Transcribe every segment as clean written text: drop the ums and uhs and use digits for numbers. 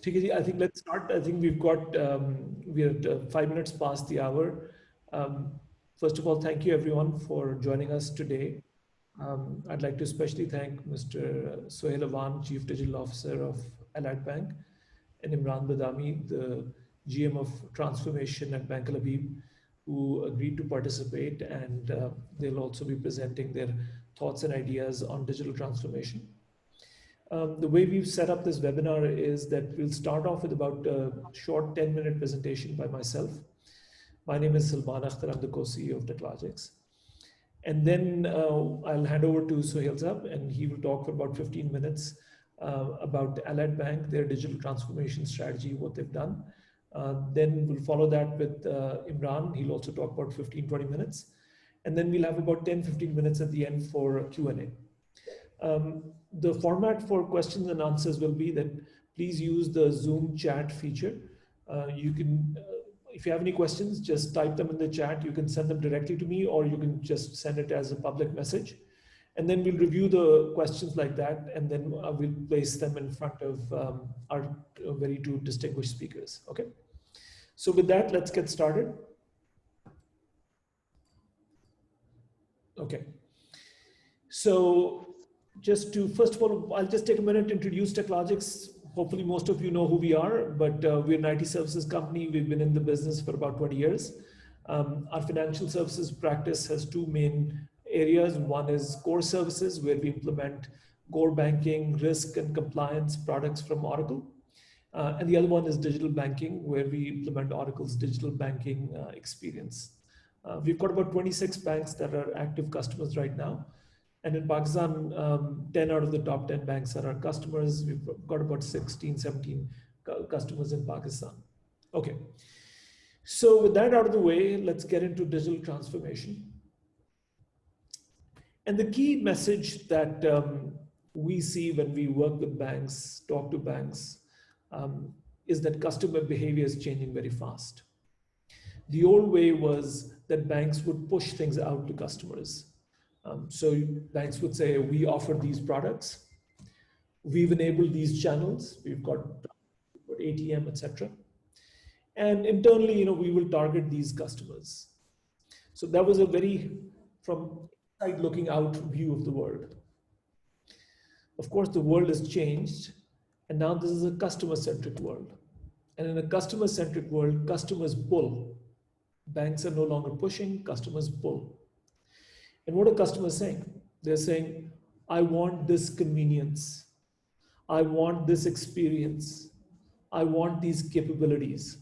ठीक है जी, I think let's start. I think we're 5 minutes past the hour. Um, First of all, thank you everyone for joining us today. I'd like to especially thank Mr. Sohail Awan, Chief Digital Officer of Allied Bank, and Imran Badami, the GM of Transformation at Bank Al Habib, who agreed to participate, and they'll also be presenting their thoughts and ideas on digital transformation. The way we've set up this webinar is that we'll start off with about a short 10-minute presentation by myself. My name is Salman Akhtar, I'm the co-CEO of Techlogics. And then I'll hand over to Sohail Zab, and he will talk for about 15 minutes about Allied Bank, their digital transformation strategy, what they've done. Then we'll follow that with Imran. He'll also talk about 15-20 minutes. And then we'll have about 10-15 minutes at the end for Q&A. The format for questions and answers will be that please use the Zoom chat feature. If you have any questions, just type them in the chat. You can send them directly to me, or you can just send it as a public message. And then we'll review the questions like that, and then we'll place them in front of our very two distinguished speakers, okay? So with that, let's get started. Okay. So just to, first of all, I'll just take a minute to introduce Techlogics. Hopefully most of you know who we are, but we're an IT services company. We've been in the business for about 20 years. Our financial services practice has two main areas. One is core services, where we implement core banking, risk and compliance products from Oracle. And the other one is digital banking, where we implement Oracle's digital banking experience. We've got about 26 banks that are active customers right now. And in Pakistan, 10 out of the top 10 banks are our customers. We've got about 16, 17 customers in Pakistan. Okay. So with that out of the way, let's get into digital transformation. And the key message that we see when we work with banks, talk to banks, is that customer behavior is changing very fast. The old way was that banks would push things out to customers. So banks would say, we offer these products. We've enabled these channels. We've got ATM, etc. And internally, we will target these customers. So that was a very, from inside looking out view of the world. Of course, the world has changed, and now this is a customer-centric world. And in a customer-centric world, customers pull. Banks are no longer pushing, customers pull. And what are customers saying? They're saying, I want this convenience. I want this experience. I want these capabilities.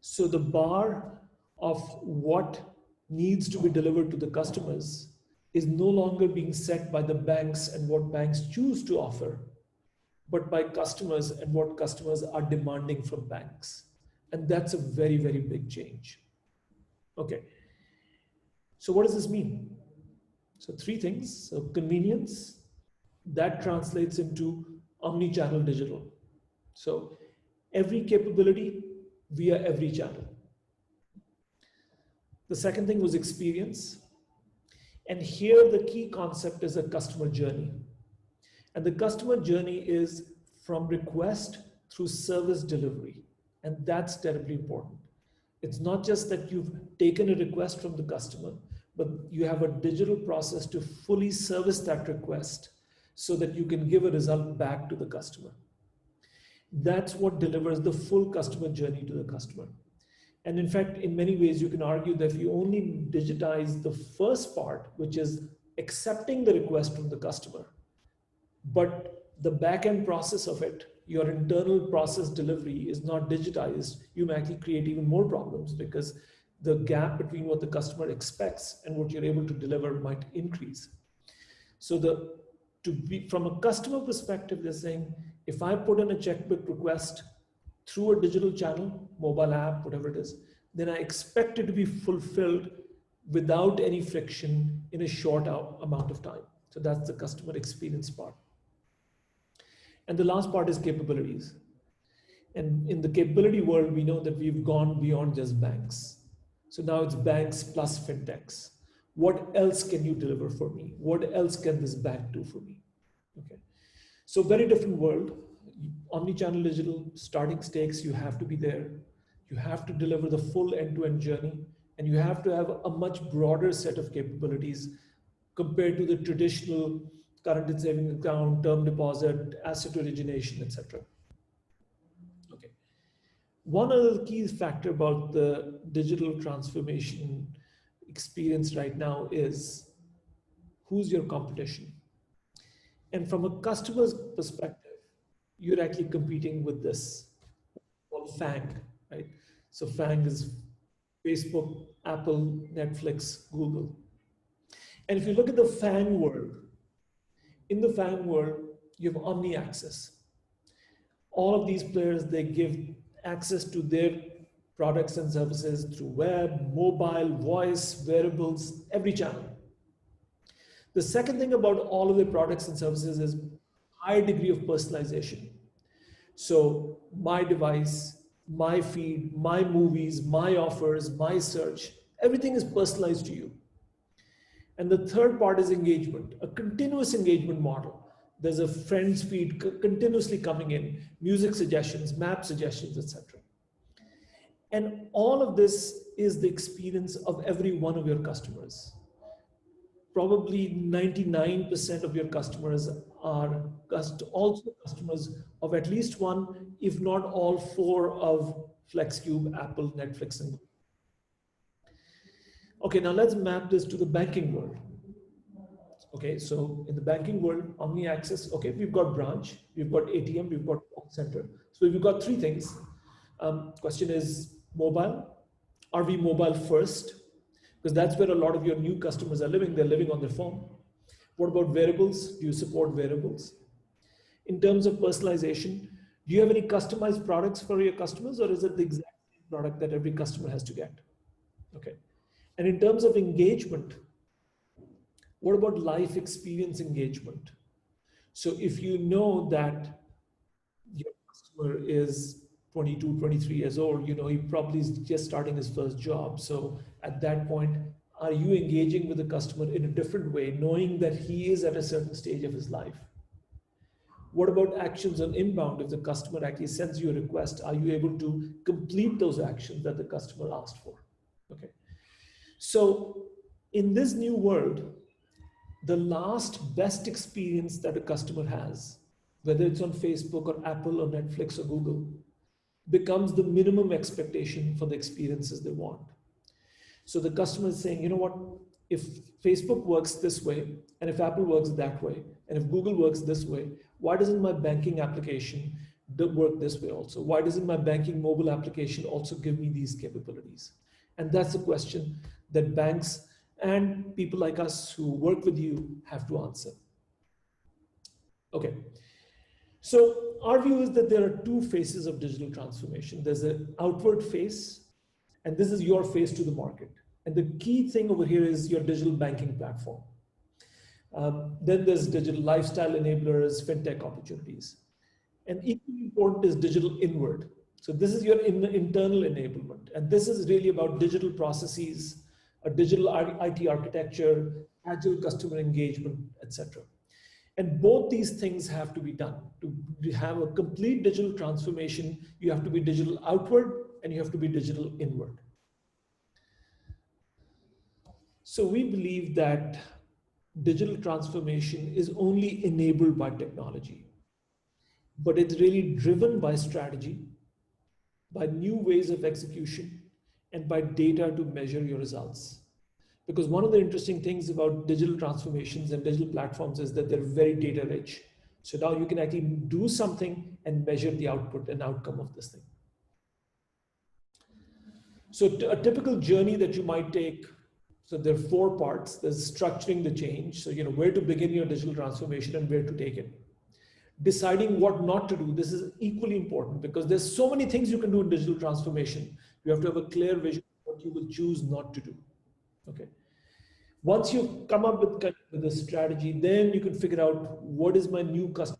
So the bar of what needs to be delivered to the customers is no longer being set by the banks and what banks choose to offer, but by customers and what customers are demanding from banks. And that's a very, very big change. Okay. So what does this mean? So three things. So convenience, that translates into omni-channel digital. So every capability via every channel. The second thing was experience. And here the key concept is a customer journey. And the customer journey is from request through service delivery. And that's terribly important. It's not just that you've taken a request from the customer, but you have a digital process to fully service that request so that you can give a result back to the customer. That's what delivers the full customer journey to the customer. And in fact, in many ways, you can argue that if you only digitize the first part, which is accepting the request from the customer, but the back-end process of it, your internal process delivery is not digitized, you may actually create even more problems because the gap between what the customer expects and what you're able to deliver might increase. So from a customer perspective, they're saying, if I put in a checkbook request through a digital channel, mobile app, whatever it is, then I expect it to be fulfilled without any friction in a short amount of time. So that's the customer experience part. And the last part is capabilities. And in the capability world, we know that we've gone beyond just banks. So now it's banks plus fintechs. What else can you deliver for me? What else can this bank do for me? Okay. So very different world. Omnichannel digital starting stakes, you have to be there. You have to deliver the full end-to-end journey, and you have to have a much broader set of capabilities compared to the traditional current and savings account, term deposit, asset origination, etc. Okay. One other key factor about the digital transformation experience right now is who's your competition. And from a customer's perspective, you're actually competing with this called FANG, right? So FANG is Facebook, Apple, Netflix, Google. And if you look at the FANG world, in the FANG world, you have omni access. All of these players, they give access to their products and services through web, mobile, voice, wearables, every channel. The second thing about all of their products and services is high degree of personalization. So my device, my feed, my movies, my offers, my search, everything is personalized to you. And the third part is engagement, a continuous engagement model. There's a friends feed continuously coming in, music suggestions, map suggestions, etc. And all of this is the experience of every one of your customers. Probably 99% of your customers are also customers of at least one, if not all four of FlexCube, Apple, Netflix, and Google. Okay, now let's map this to the banking world. Okay, so in the banking world, omni access, okay, we've got branch, we've got ATM, we've got call center. So we've got three things. Question is mobile. Are we mobile first? Because that's where a lot of your new customers are living. They're living on their phone. What about wearables? Do you support wearables? In terms of personalization, do you have any customized products for your customers, or is it the exact same product that every customer has to get? Okay. And in terms of engagement, what about life experience engagement? So if you know that your customer is 22, 23 years old, you know, he probably is just starting his first job. So at that point, are you engaging with the customer in a different way, knowing that he is at a certain stage of his life? What about actions on inbound? If the customer actually sends you a request, are you able to complete those actions that the customer asked for? Okay. So in this new world, the last best experience that a customer has, whether it's on Facebook or Apple or Netflix or Google, becomes the minimum expectation for the experiences they want. So the customer is saying, you know what, if Facebook works this way, and if Apple works that way, and if Google works this way, why doesn't my banking application work this way also? Why doesn't my banking mobile application also give me these capabilities? And that's the question that banks and people like us who work with you have to answer. Okay. So our view is that there are two phases of digital transformation. There's an outward phase, and this is your face to the market. And the key thing over here is your digital banking platform. Then there's digital lifestyle enablers, fintech opportunities. And equally important is digital inward. So this is your internal enablement. And this is really about digital processes, a digital IT architecture, agile customer engagement, etc. And both these things have to be done. To have a complete digital transformation, you have to be digital outward and you have to be digital inward. So we believe that digital transformation is only enabled by technology, but it's really driven by strategy, by new ways of execution, and by data to measure your results. Because one of the interesting things about digital transformations and digital platforms is that they're very data rich. So now you can actually do something and measure the output and outcome of this thing. So a typical journey that you might take, so there are four parts. There's structuring the change. So, you know, where to begin your digital transformation and where to take it. Deciding what not to do. This is equally important because there's so many things you can do in digital transformation. You have to have a clear vision of what you will choose not to do. Okay. Once you've come up with a strategy, then you can figure out what is my new customer.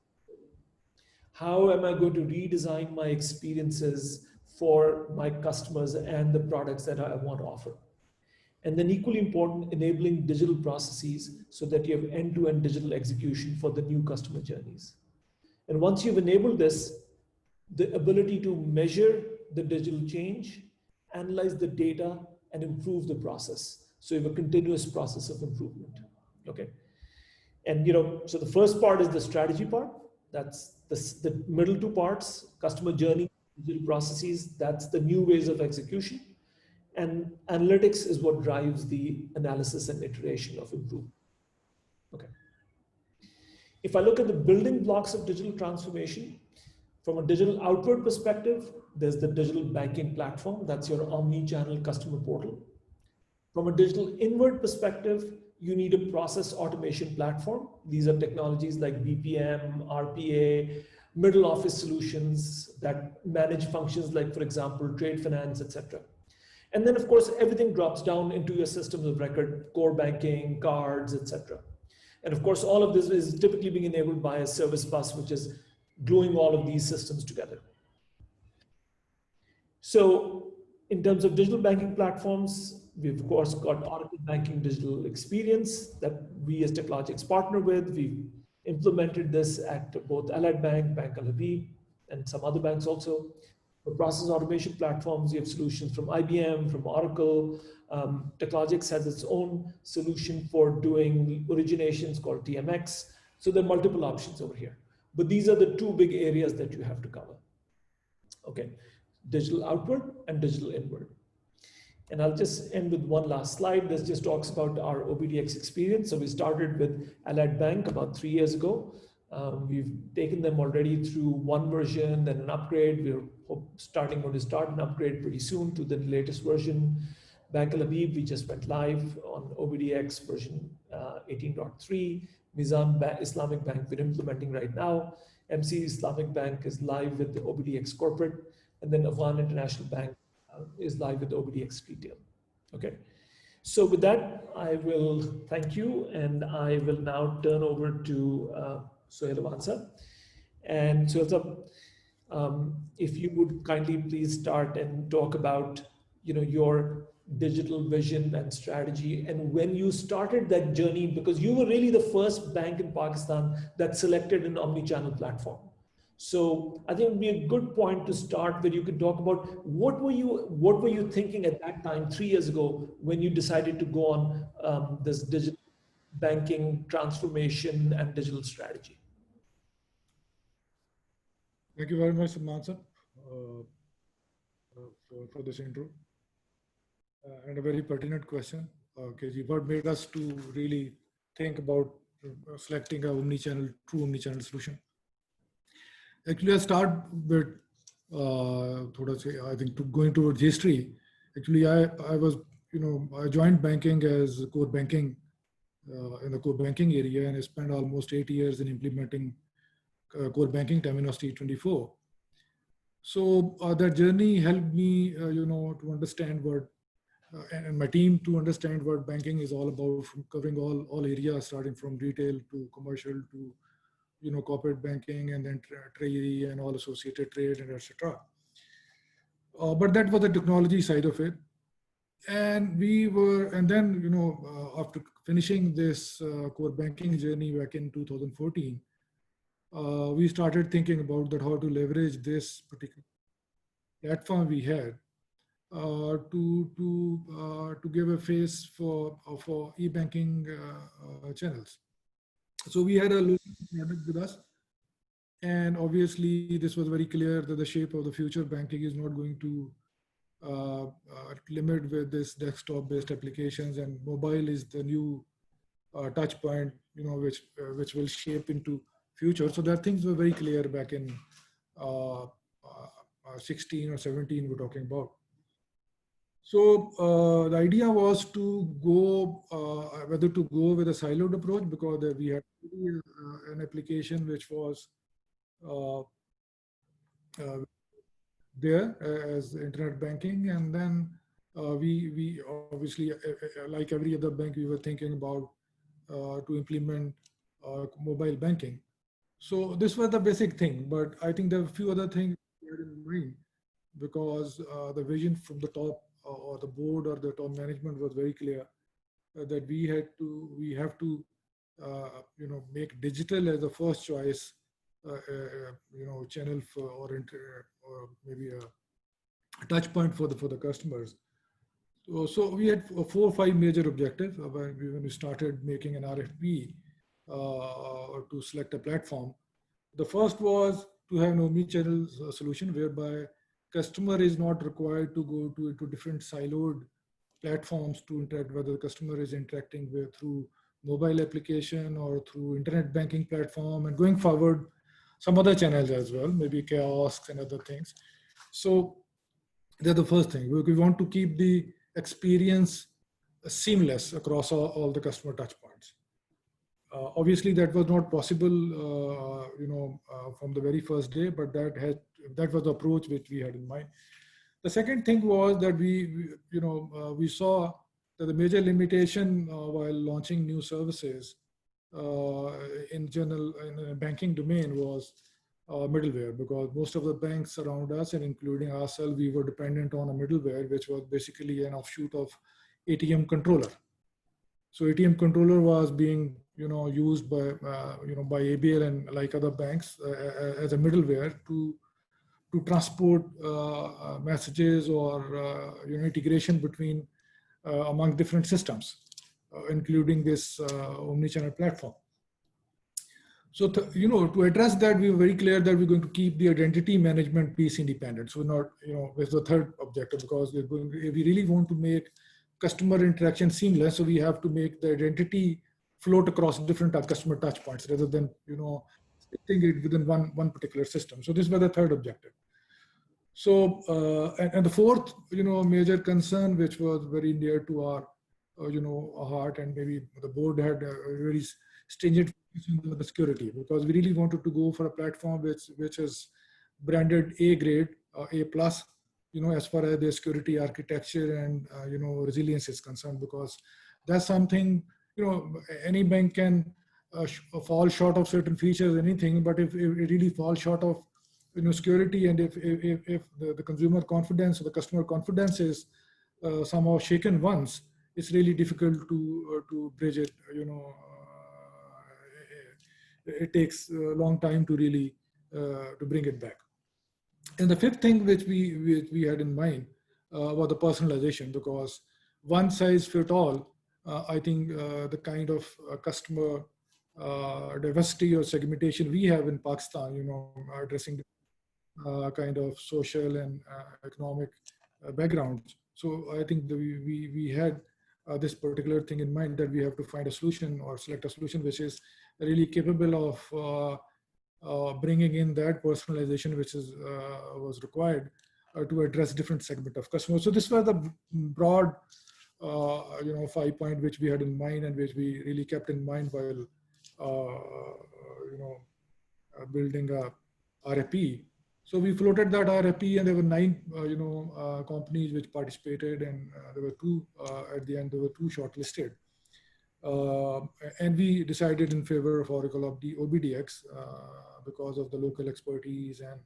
How am I going to redesign my experiences for my customers and the products that I want to offer? And then equally important, enabling digital processes so that you have end-to-end digital execution for the new customer journeys. And once you've enabled this, the ability to measure the digital change, analyze the data, and improve the process. So you have a continuous process of improvement. Okay. And so the first part is the strategy part. That's the middle two parts: customer journey, digital processes. That's the new ways of execution. And analytics is what drives the analysis and iteration of improvement. Okay. If I look at the building blocks of digital transformation, from a digital outward perspective, there's the digital banking platform. That's your omni-channel customer portal. From a digital inward perspective, you need a process automation platform. These are technologies like BPM, RPA, middle office solutions that manage functions like, for example, trade finance, etc. And then, of course, everything drops down into your systems of record, core banking, cards, etc. And of course, all of this is typically being enabled by a service bus, which is gluing all of these systems together. So in terms of digital banking platforms, we've of course got Oracle Banking Digital Experience that we as TechLogix partner with. We've implemented this at both Allied Bank, Bank Al Habib, and some other banks also. For process automation platforms, you have solutions from IBM, from Oracle. TechLogix has its own solution for doing originations called TMX. So there are multiple options over here. But these are the two big areas that you have to cover. Okay, digital outward and digital inward. And I'll just end with one last slide. This just talks about our OBDX experience. So we started with Allied Bank about 3 years ago. We've taken them already through one version, then an upgrade. We're going to start an upgrade pretty soon to the latest version. Bank Al Habib, we just went live on OBDX version 18.3. Mizan Islamic Bank, we're implementing right now. MC Islamic Bank is live with the OBDX corporate. And then Afghan International Bank is live with OBDX retail. Okay. So with that, I will thank you, and I will now turn over to Sohail Avanza. And Sohail, if you would kindly please start and talk about your digital vision and strategy, and when you started that journey, because you were really the first bank in Pakistan that selected an omni-channel platform. So I think it would be a good point to start where you could talk about what were you thinking at that time 3 years ago when you decided to go on this digital banking transformation and digital strategy. Thank you very much, Mansa, for this intro. And a very pertinent question. KG, what made us to really think about selecting a true omni-channel solution? Actually, I start with, I think, going towards history. Actually, I joined banking as core banking in the core banking area, and I spent almost 8 years in implementing core banking Temenos T24. So that journey helped me, to understand what, and my team to understand what banking is all about, from covering all areas, starting from retail to commercial to corporate banking, and then treasury and all associated trade and etc. But that was the technology side of it. And then, after finishing this core banking journey back in 2014, we started thinking about that, how to leverage this particular platform we had to give a face for e-banking channels. So we had a local product with us, and obviously this was very clear that the shape of the future banking is not going to limit with this desktop-based applications, and mobile is the new touch point, which will shape into future. So that things were very clear back in 16 or 17 we're talking about. So the idea was to go, whether to go with a siloed approach, because we had an application which was there as internet banking, and then we obviously, like every other bank, we were thinking about to implement mobile banking. So this was the basic thing, but I think there are a few other things in mind, because the vision from the top or the board or the top management was very clear that we have to make digital as the first choice channel for or maybe a touch point for the customers. So we had 4 or 5 major objectives when we started making an RFP to select a platform. The first was to have an omni-channel solution whereby customer is not required to go to different siloed platforms to interact, whether the customer is interacting with through mobile application or through internet banking platform, and going forward some other channels as well, maybe kiosks and other things. So that's the first thing. We want to keep the experience seamless across all the customer touch points. Obviously, that was not possible, from the very first day, but that was the approach which we had in mind. The second thing was that we saw that the major limitation while launching new services in general in the banking domain was middleware, because most of the banks around us and including ourselves, we were dependent on a middleware, which was basically an offshoot of ATM controller. So ATM controller was being used by by ABL and like other banks as a middleware to transport messages or integration between among different systems, including this omni-channel platform. So to address that, we were very clear that we're going to keep the identity management piece independent. So not with the third objective, because if we really want to make customer interaction seamless, so we have to make the identity float across different customer touch points rather than sitting it within one particular system. So this was the third objective. So and the fourth major concern, which was very near to our heart, and maybe the board had a very stringent the security, because we really wanted to go for a platform which is branded A grade, A plus, as far as the security architecture and resilience is concerned, because that's something any bank can fall short of certain features, anything, but if it really falls short of security, and if the consumer confidence or the customer confidence is somehow shaken once, it's really difficult to bridge it. It takes a long time to really to bring it back. And the fifth thing which we had in mind was the personalization, because one size fit all. I think the kind of customer diversity or segmentation we have in Pakistan, addressing kind of social and economic backgrounds. So I think we had this particular thing in mind, that we have to find a solution or select a solution which is really capable of bringing in that personalization which was required to address different segment of customers. So this was the broad 5-point which we had in mind, and which we really kept in mind while building a RFP. So we floated that RFP, and there were 9 companies which participated, and there were 2 at the end. There were 2 shortlisted, and we decided in favor of Oracle of the OBDX because of the local expertise and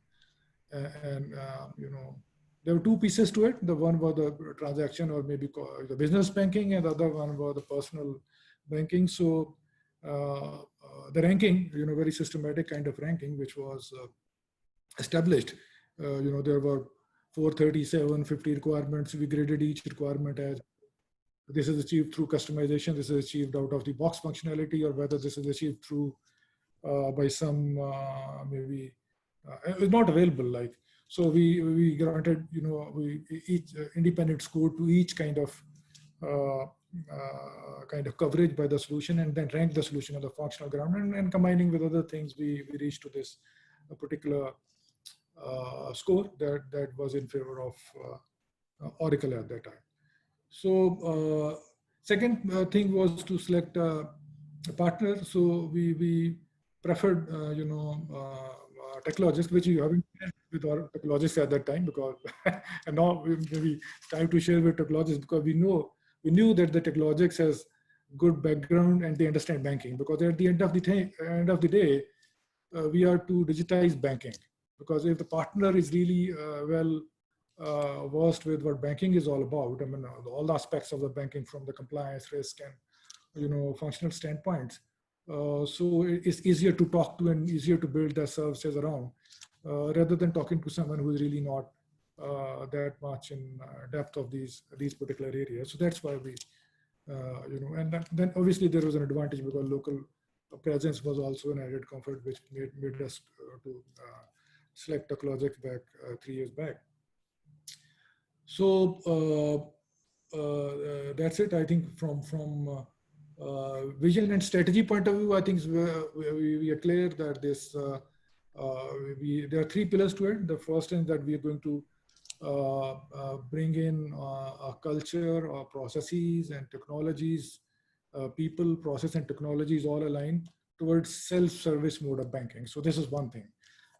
there were 2 pieces to it. The one was the transaction, or maybe the business banking, and the other one was the personal banking. So the ranking, very systematic kind of ranking, which was established. There were 437, 50 requirements. We graded each requirement as this is achieved through customization, this is achieved out of the box functionality, or whether this is achieved through by some maybe it's not available. Like, so we granted each independent score to each kind of coverage by the solution, and then ranked the solution on the functional ground, and combining with other things, we reached to this particular score that was in favor of Oracle at that time. So second thing was to select a partner. So we preferred Technologists, which you haven't shared with our Technologists at that time, because and now maybe time to share with Technologists, because we knew that the Technologists has good background and they understand banking, because at the end of the day, we are to digitize banking. Because if the partner is really versed with what banking is all about, I mean, all the aspects of the banking, from the compliance, risk, and functional standpoints, So it's easier to talk to and easier to build the services around, rather than talking to someone who is really not that much in depth of these particular areas. So that's why we, and then obviously there was an advantage because local presence was also an added comfort, which made us to select Technologics back 3 years back. So that's it. I think from vision and strategy point of view, I think we are clear that there are three pillars to it. The first is that we are going to bring in a culture, processes and technologies, people, process and technologies all aligned towards self-service mode of banking. So this is one thing.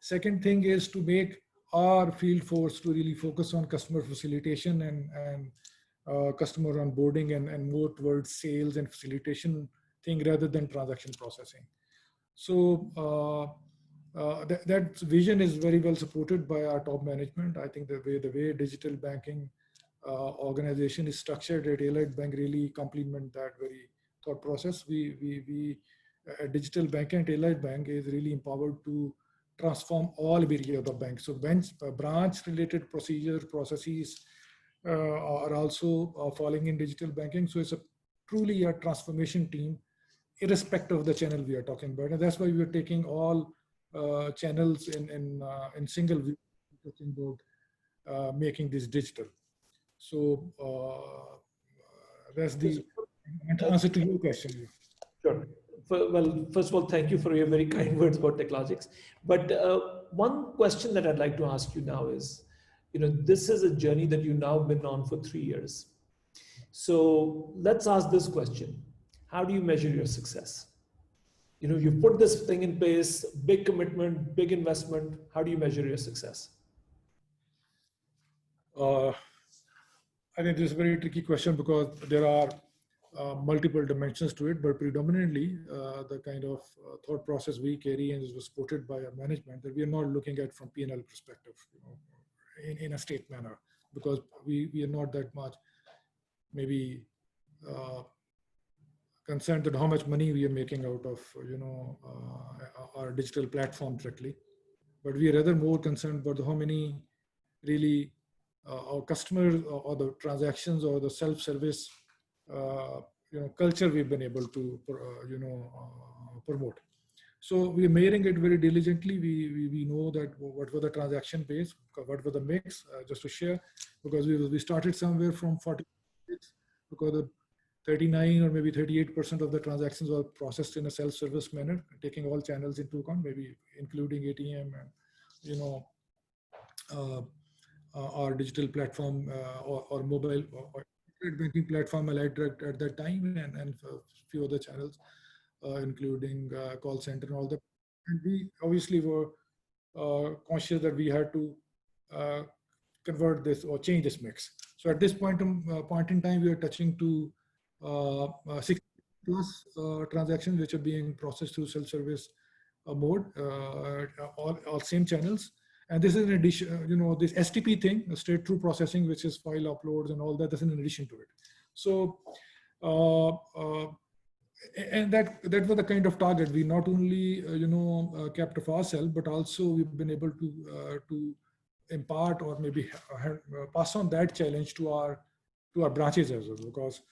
Second thing is to make our field force to really focus on customer facilitation and customer onboarding and more towards sales and facilitation thing rather than transaction processing. So that vision is very well supported by our top management. I think the way digital banking organization is structured at Allied Bank really complement that very thought process. Digital banking at Allied Bank is really empowered to transform all areas of the bank. So branch related procedures, processes are also falling in digital banking. So it's truly a transformation team, irrespective of the channel we are talking about. And that's why we are taking all channels in single view, talking about making this digital. So that's the answer to your question. Sure. Well, first of all, thank you for your very kind words about Technologics. But one question that I'd like to ask you now is, this is a journey that you've now been on for 3 years. So let's ask this question. How do you measure your success? You put this thing in place, big commitment, big investment. How do you measure your success? I think this is a very tricky question because there are multiple dimensions to it, but predominantly the kind of thought process we carry and is supported by our management that we are not looking at from P&L perspective, in a state manner, because we are not that much maybe concerned that how much money we are making out of our digital platform directly, but we are rather more concerned about how many really our customers or the transactions or the self-service culture we've been able to promote. So we're measuring it very diligently. We know that what were the transaction base, what were the mix, just to share, because we started somewhere from 40, because the 39 or maybe 38% of the transactions were processed in a self-service manner, taking all channels into account, maybe including ATM and our digital platform or mobile or banking platform Allied Direct at that time, and a few other channels, including call center and all that. And we obviously were conscious that we had to convert this or change this mix. So at this point in time, we are touching to 60 plus transactions which are being processed through self-service mode, all same channels. And this is in addition, this STP thing, straight through processing, which is file uploads and all that, is in addition to it. So, and that was the kind of target we not only, kept of ourselves, but also we've been able to impart or maybe pass on that challenge to our branches as well, because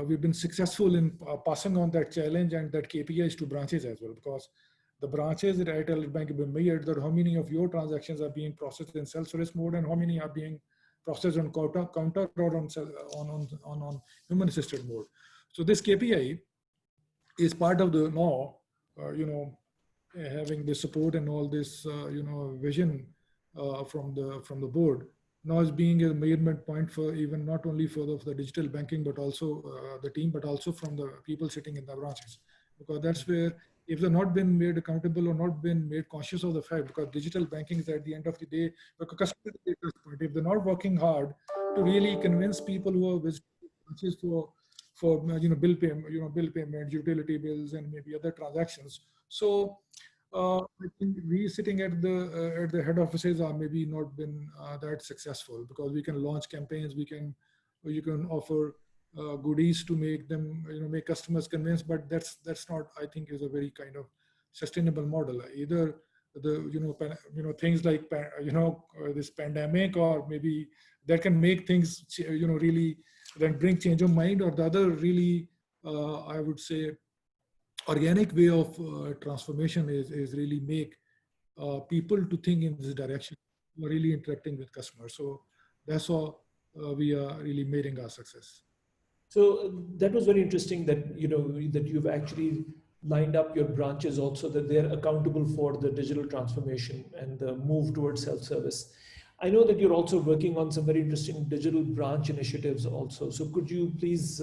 we've been successful in passing on that challenge and that KPIs to branches as well, because the branches at Allied Bank have been measured that how many of your transactions are being processed in self-service mode and how many are being processed on counter or on human-assisted mode. So this KPI is part of the now, having the support and all this, vision from the board. Now is being a measurement point for even not only for the digital banking, but also the team, but also from the people sitting in the branches, because that's where, if they're not been made accountable or not been made conscious of the fact, because digital banking is at the end of the day, because customer, if they're not working hard to really convince people who are visiting branches for bill payment, utility bills, and maybe other transactions. So I think we sitting at the head offices are maybe not been that successful, because we can launch campaigns, you can offer goodies to make them, make customers convinced, but that's not, I think, is a very kind of sustainable model. Either the things like this pandemic, or maybe that can make things really then bring change of mind, or the other really I would say organic way of transformation is really make people to think in this direction, really interacting with customers. So that's how we are really measuring our success. So that was very interesting that that you've actually lined up your branches also, that they're accountable for the digital transformation and the move towards self-service. I know that you're also working on some very interesting digital branch initiatives also. So could you please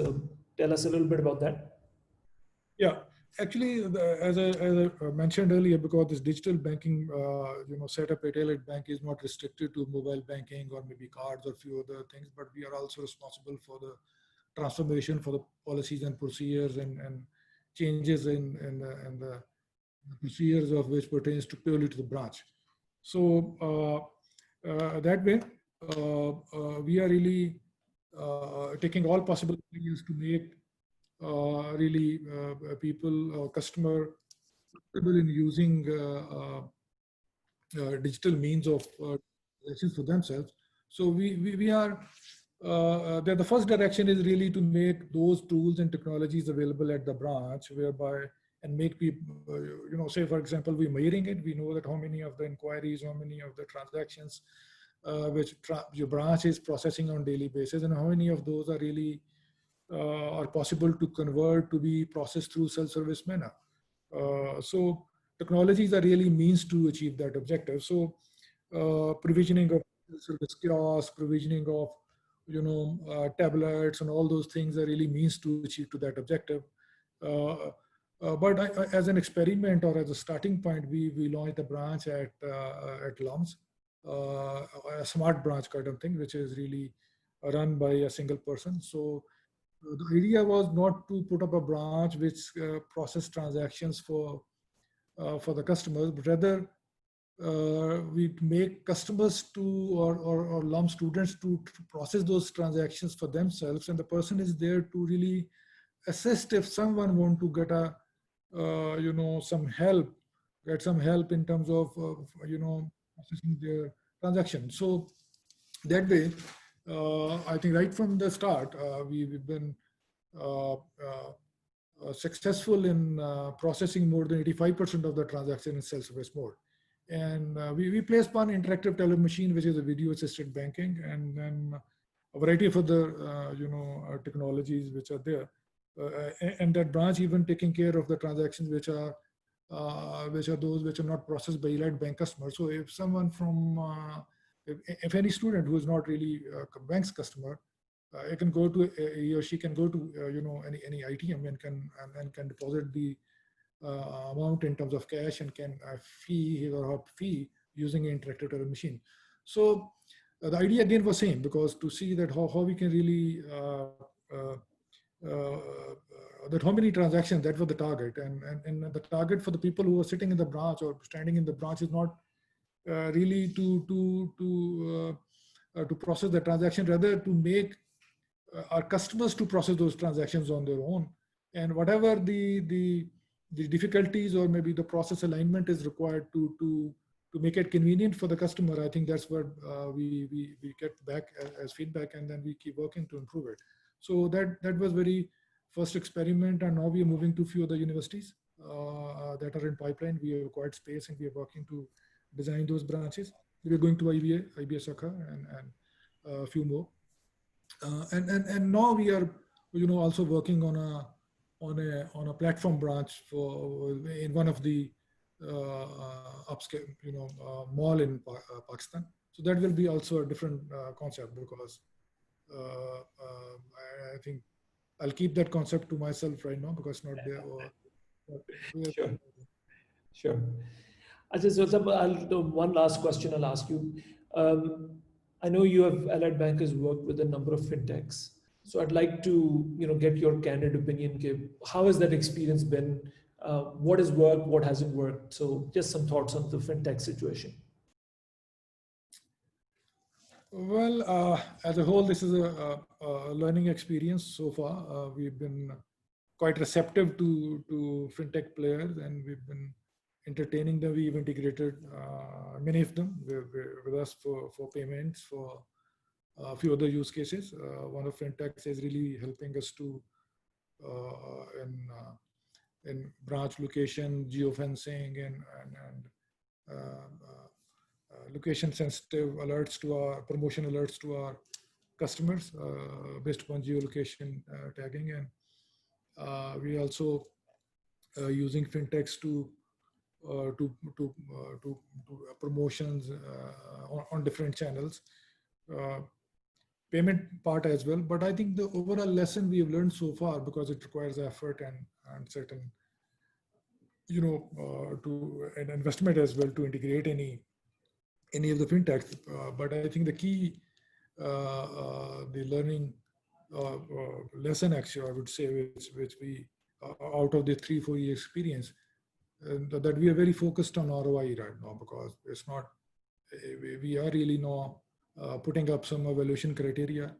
tell us a little bit about that? Yeah, actually, as I mentioned earlier, because this digital banking, setup at Elite Bank is not restricted to mobile banking or maybe cards or few other things, but we are also responsible for the transformation for the policies and procedures and changes in the procedures of which pertains to purely to the branch. So that way, we are really taking all possible measures to make really people, customer, comfortable in using digital means of transactions for themselves. So we are the first direction is really to make those tools and technologies available at the branch, whereby and make people, say for example, we're measuring it. We know that how many of the inquiries, how many of the transactions which your branch is processing on daily basis, and how many of those are really are possible to convert to be processed through self-service manner. So technologies are really means to achieve that objective. So provisioning of service kiosks, provisioning of tablets and all those things are really means to achieve to that objective. But as an experiment or as a starting point, we launched a branch at LUMS, a smart branch kind of thing, which is really run by a single person. So the idea was not to put up a branch which process transactions for the customers, but rather we make customers to or LUM students to process those transactions for themselves, and the person is there to really assist if someone want to get a get some help in terms of processing their transaction. So that way, I think right from the start, we've been successful in processing more than 85% of the transaction in self-service mode. And we placed one interactive teller machine, which is a video assisted banking, and then a variety of other technologies which are there. And that branch even taking care of the transactions which are those which are not processed by Elite Bank customers. So if someone from if any student who is not really a bank's customer, he can go to he or she can go to any ITM and can deposit the amount in terms of cash and can fee his or her fee using an interactive teller machine. So the idea again was same, because to see that how we can really that how many transactions, that was the target, and the target for the people who are sitting in the branch or standing in the branch is not really to process the transaction, rather to make our customers to process those transactions on their own, and whatever the difficulties or maybe the process alignment is required to make it convenient for the customer. I think that's what we get back as feedback, and then we keep working to improve it. So that was very first experiment, and now we are moving to a few other universities that are in pipeline. We have acquired space and we are working to design those branches. We are going to IBA Sakha and a few more. And now we are also working on a platform branch for in one of the upscale mall in Pakistan. So that will be also a different concept, because I think I'll keep that concept to myself right now because it's not there. Sure. Sure. One last question I'll ask you. I know you have Elite Bank has worked with a number of fintechs. So I'd like to get your candid opinion. How has that experience been? What has worked? What hasn't worked? So just some thoughts on the fintech situation. Well, as a whole, this is a learning experience so far. We've been quite receptive to fintech players, and we've been entertaining them. We've integrated many of them with us for payments, for a few other use cases. One of fintechs is really helping us to in branch location, geofencing, and location sensitive alerts to our promotion alerts to our customers based upon geolocation tagging. And we also using fintechs to promotions on different channels, payment part as well. But I think the overall lesson we have learned so far, because it requires effort and certain, to an investment as well to integrate any of the fintechs. But I think the key, the learning lesson actually, I would say, which we out of the 3-4 year experience, that we are very focused on ROI right now, because it's not, we are really now putting up some evaluation criteria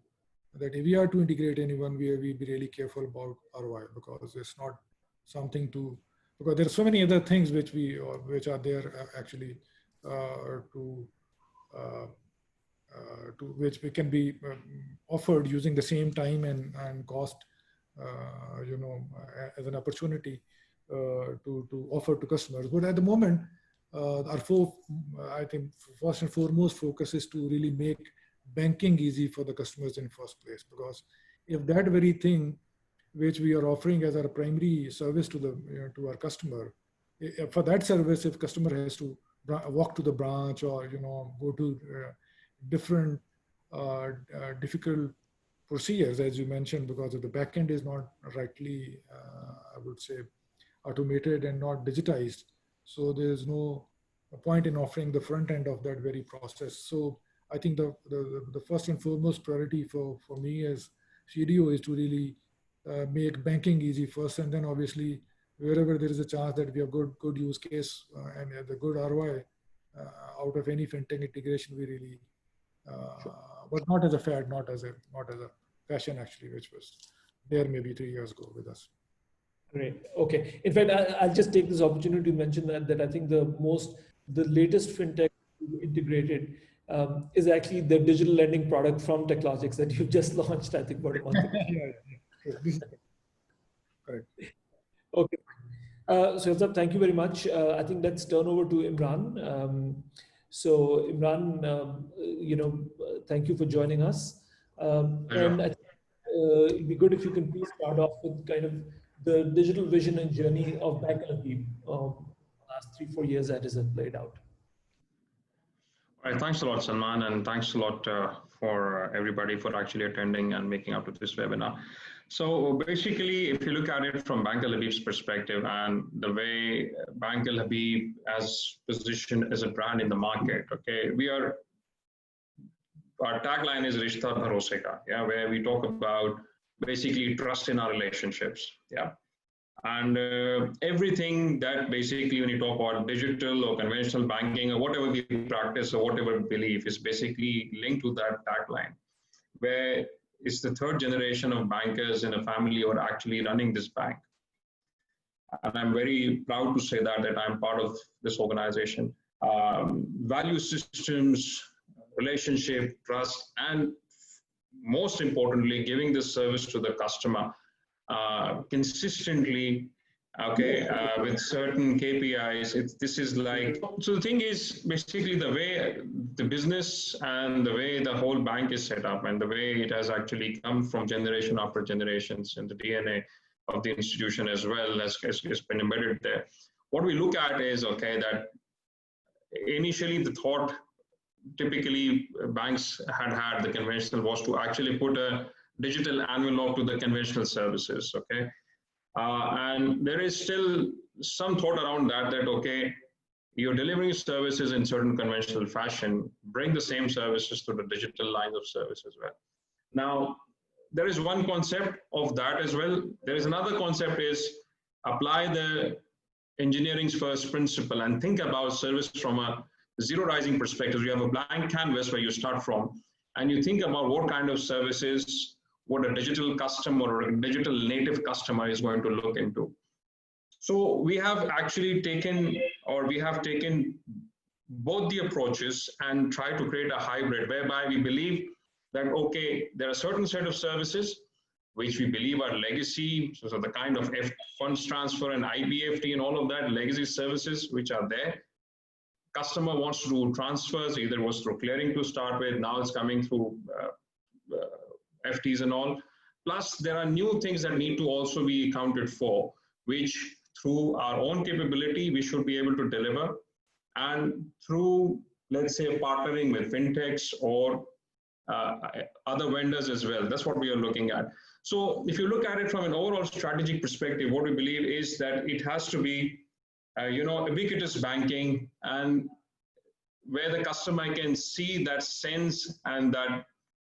that if we are to integrate anyone, we be really careful about ROI, because it's not something because there are so many other things which are there actually to which we can be offered using the same time and cost, as an opportunity to offer to customers. But at the moment, I think first and foremost focus is to really make banking easy for the customers in first place, because if that very thing which we are offering as our primary service to our customer, for that service, if customer has to walk to the branch or go to different difficult procedures, as you mentioned, because of the backend is not rightly, I would say, automated and not digitized. So there's no point in offering the front end of that very process. So I think the first and foremost priority for me as CDO is to really make banking easy first, and then obviously wherever there is a chance that we have good use case and the good ROI out of any fintech integration, we really, but not as a fad, not as a fashion actually, which was there maybe 3 years ago with us. Great. Okay. In fact, I'll just take this opportunity to mention that I think the latest fintech integrated is actually the digital lending product from TechLogix that you've just launched, I think, about a month ago. Yeah. Correct. Okay. So Yafzal, thank you very much. I think let's turn over to Imran. So Imran, thank you for joining us. And I think it'd be good if you can please start off with kind of the digital vision and journey of Bank Al-Habib last 3-4 years that has played out. All right, thanks a lot, Salman, and thanks a lot for everybody for actually attending and making up to this webinar. So basically, if you look at it from Bank Al-Habib's perspective and the way Bank Al-Habib as positioned as a brand in the market, okay, our tagline is Rishta Bharose Ka, yeah, where we talk about basically trust in our relationships, yeah. And everything that basically when you talk about digital or conventional banking or whatever we practice or whatever we believe is basically linked to that tagline, where it's the third generation of bankers in a family who are actually running this bank. And I'm very proud to say that I'm part of this organization. Value systems, relationship, trust, and most importantly, giving this service to the customer consistently, okay, with certain KPIs. This is like, so the thing is basically the way the business and the way the whole bank is set up and the way it has actually come from generation after generations in the DNA of the institution as well as been embedded there. What we look at is, okay, that initially the thought typically banks had the conventional was to actually put a digital envelope to the conventional services, okay? And there is still some thought around that, okay, you're delivering services in certain conventional fashion, bring the same services to the digital line of service as well. Now, there is one concept of that as well. There is another concept is apply the engineering's first principle and think about service from a zero rising perspective. You have a blank canvas where you start from, and you think about what kind of services, what a digital customer or a digital native customer is going to look into. So we have actually taken, or we have taken both the approaches and try to create a hybrid whereby we believe that, okay, there are a certain set of services which we believe are legacy, so the kind of funds transfer and IBFT and all of that, legacy services which are there. Customer wants to do transfers, either it was through clearing to start with, now it's coming through FTs and all. Plus, there are new things that need to also be accounted for, which through our own capability, we should be able to deliver. And through, let's say, partnering with fintechs or other vendors as well. That's what we are looking at. So if you look at it from an overall strategic perspective, what we believe is that it has to be, ubiquitous banking, and where the customer can see that sense and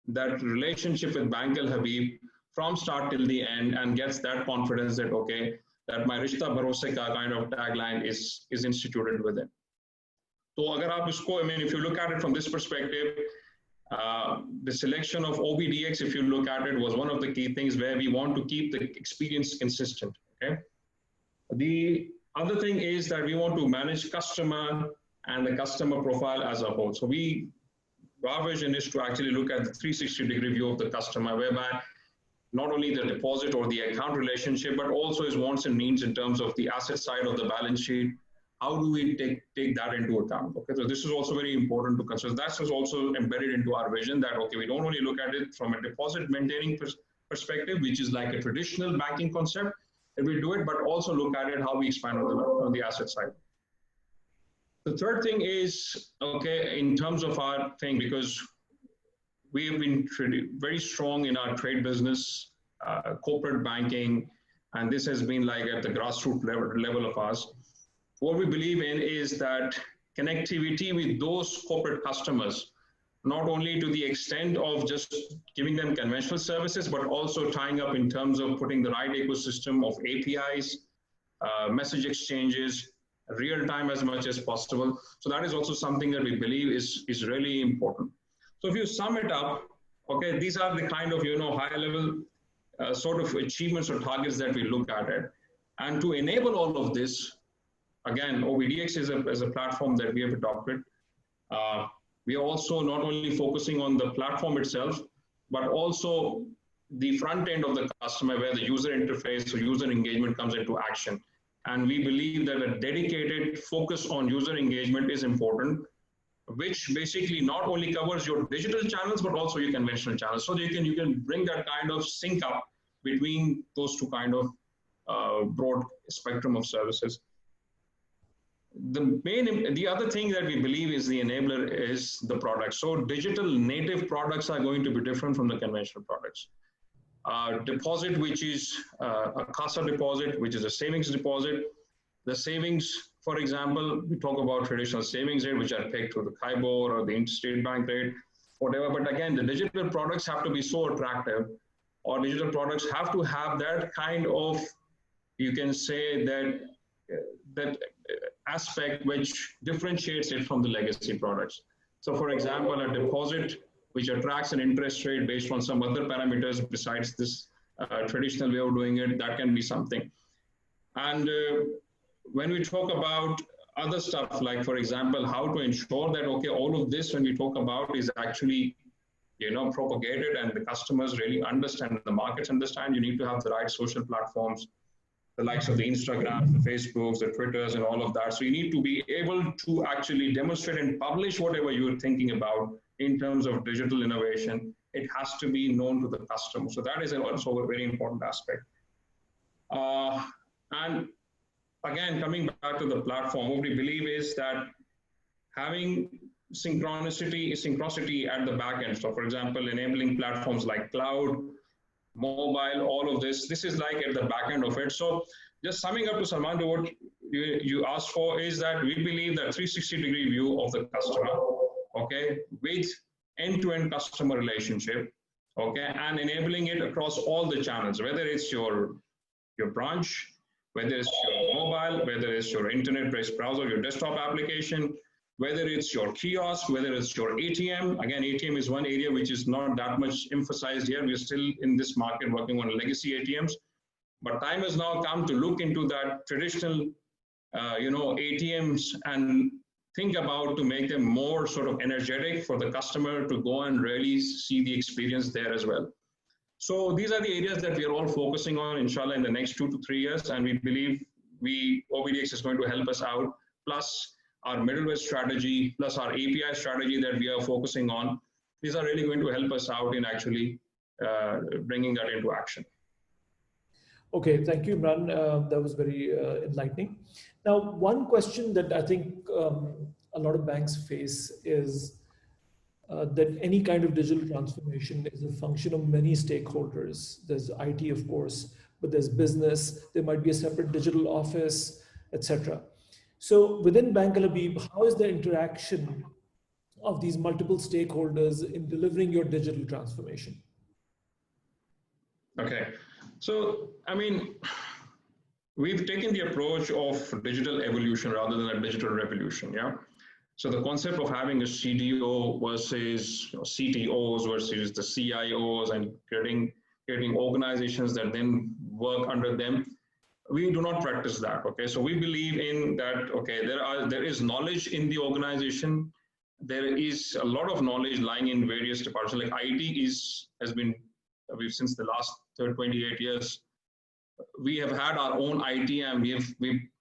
that relationship with Bank Al Habib from start till the end, and gets that confidence that, okay, that my Rishta Bharose Ka kind of tagline is instituted with it. So agar aap isko, I mean, if you look at it from this perspective, the selection of OBDX, if you look at it, was one of the key things where we want to keep the experience consistent. Okay. The other thing is that we want to manage customer and the customer profile as a whole. So our vision is to actually look at the 360-degree view of the customer, whereby not only the deposit or the account relationship, but also his wants and needs in terms of the asset side of the balance sheet. How do we take that into account? Okay, so this is also very important to consider. That is also embedded into our vision that, okay, we don't only look at it from a deposit maintaining perspective, which is like a traditional banking concept, that we do it, but also look at it how we expand on the asset side. The third thing is, okay, in terms of our thing, because we have been very strong in our trade business, corporate banking, and this has been like at the grassroots level of ours. What we believe in is that connectivity with those corporate customers, not only to the extent of just giving them conventional services, but also tying up in terms of putting the right ecosystem of APIs, message exchanges, real time as much as possible. So that is also something that we believe is really important. So if you sum it up, okay, these are the kind of, high level sort of achievements or targets that we look at it. And to enable all of this, again, OBDX is a platform that we have adopted. We are also not only focusing on the platform itself, but also the front end of the customer, where the user interface or user engagement comes into action. And we believe that a dedicated focus on user engagement is important, which basically not only covers your digital channels, but also your conventional channels. So you can bring that kind of sync up between those two kind of broad spectrum of services. The other thing that we believe is the enabler is the product. So digital native products are going to be different from the conventional products. Deposit, which is a CASA deposit, which is a savings deposit. The savings, for example, we talk about traditional savings rate, which are pegged to the KIBOR or the interstate bank rate, whatever. But again, the digital products have to be so attractive, or digital products have to have that kind of, you can say that aspect which differentiates it from the legacy products. So for example, a deposit which attracts an interest rate based on some other parameters besides this traditional way of doing it, that can be something. And when we talk about other stuff, like for example, how to ensure that, okay, all of this when we talk about is actually, propagated and the customers really understand, the markets understand, you need to have the right social platforms, the likes of the Instagram, the Facebooks, the Twitters, and all of that. So you need to be able to actually demonstrate and publish whatever you're thinking about in terms of digital innovation. It has to be known to the customer. So that is also a very important aspect. And again, coming back to the platform, what we believe is that having synchronicity at the back end. So for example, enabling platforms like cloud, mobile, all of this is like at the back end of it. So just summing up to Salman, to what you asked for is that we believe that 360-degree view of the customer, okay, with end-to-end customer relationship, okay, and enabling it across all the channels, whether it's your branch, whether it's your mobile, whether it's your internet-based browser, your desktop application, whether it's your kiosk, whether it's your ATM. Again, ATM is one area which is not that much emphasized here. We're still in this market working on legacy ATMs, but time has now come to look into that traditional, ATMs and think about to make them more sort of energetic for the customer to go and really see the experience there as well. So these are the areas that we are all focusing on, inshallah, in the next 2 to 3 years, and we believe OBDX is going to help us out, plus our middleware strategy, plus our API strategy that we are focusing on. These are really going to help us out in actually bringing that into action. Okay, thank you, Imran. That was very enlightening. Now, one question that I think a lot of banks face is that any kind of digital transformation is a function of many stakeholders. There's IT, of course, but there's business, there might be a separate digital office, etc. So within Bank Al-Habib, how is the interaction of these multiple stakeholders in delivering your digital transformation? Okay, so I mean, we've taken the approach of digital evolution rather than a digital revolution, yeah? So the concept of having a CDO versus CTOs versus the CIOs and creating organizations that then work under them, we do not practice that, okay? So we believe in that, okay, there is knowledge in the organization. There is a lot of knowledge lying in various departments. Like IT we've since the last 28 years, we have had our own IT, and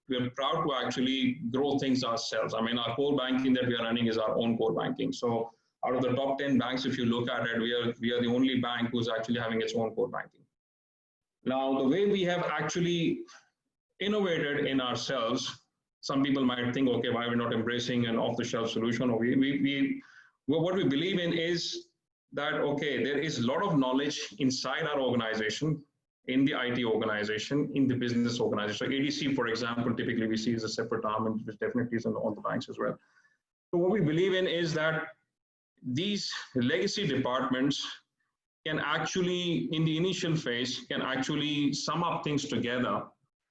we're proud to actually grow things ourselves. I mean, our core banking that we are running is our own core banking. So out of the top 10 banks, if you look at it, we are the only bank who's actually having its own core banking. Now, the way we have actually innovated in ourselves, some people might think, okay, why are we not embracing an off-the-shelf solution? Or what we believe in is that, okay, there is a lot of knowledge inside our organization, in the IT organization, in the business organization. So ADC, for example, typically we see as a separate arm, and which definitely is on all the banks as well. So what we believe in is that these legacy departments can actually, in the initial phase, can actually sum up things together